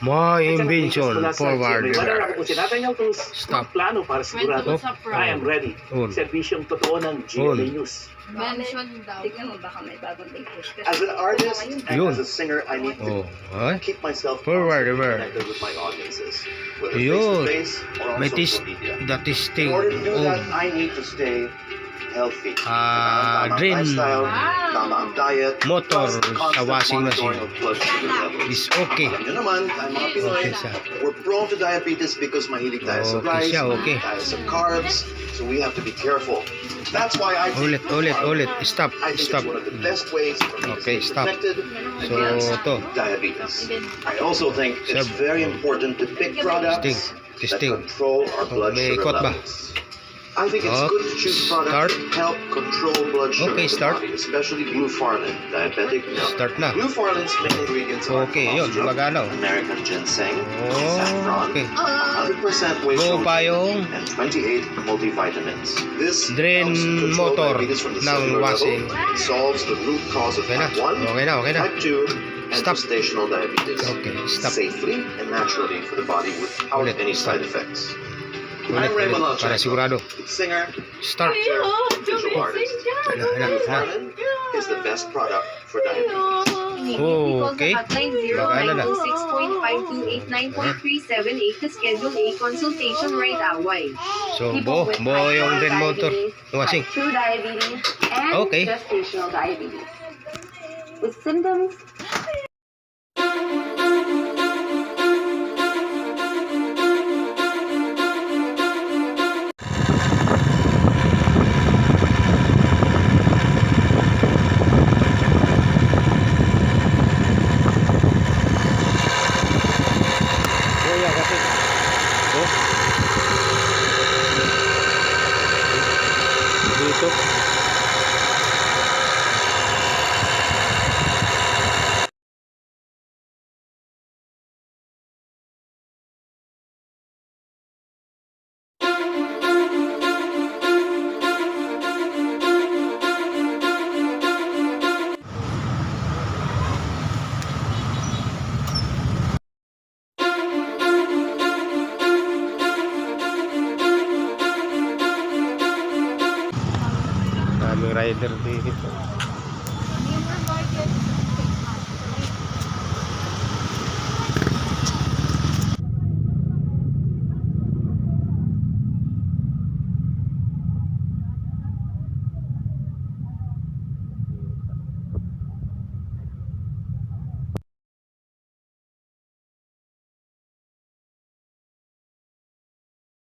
My invention, forward. Wala ako kung sinatayaw itong Stop. plano para sigurado. I am ready. On. Serbisyong totoo ng GMA News. Mention daw. Tignan mo, baka may bagong latest. As an artist and Yun. as a singer, I need to Ay. keep myself Forward, constantly forward. connected with my audiences, whether Yun. face-to-face or on May social media. the testing. In order to do that, On. I need to stay healthy. Drain Lifestyle, tama ang diet, motor plus sa constant washing monitoring machine of blood sugar levels. is okay. Alam nyo naman, tayo mga Pinoy, Okay siya. we're prone to diabetes because mahilig tayo sa Okay rice, siya, okay. tayo sa carbs, so we have to be careful. That's why I take Ulit. Stop. I think Stop. it's one of the best ways for me to Okay, stay stop. protected So, against to. diabetes. I also think it's Sab- very important to pick products that Testing. control our blood May sugar ikot ba? levels. I think it's Oh, good to choose products start. that help control blood sugar Okay, in the start. body, especially glufarelin, diabetic milk. Start na. Glufarelin's main ingredients are Okay, yun. colostrum, Magano. American ginseng, Oh, saffron, okay. 100% whey Go protein, pa yung and 28 multivitamins. This drain helps control motor diabetes from the ng cellular washing. level, solves the root cause of Okay na. type 1, Okay na. type 2, and Stop. gestational diabetes. Okay, stop. Safely and naturally for the body without Ulit, any stop. side effects. Ulit. Para sigurado. Singer, Start. visual artist. Glufareline is the best product for diabetes. Oh, okay. Baka na. 0926.528.9.378 to schedule a consultation right away. So, People with bo type yung 1 drain motor. diabetes, Washing. type 2 diabetes, and Okay. gestational diabetes. With symptoms Kuya kasi. Oh. Dito. Daming rider dito.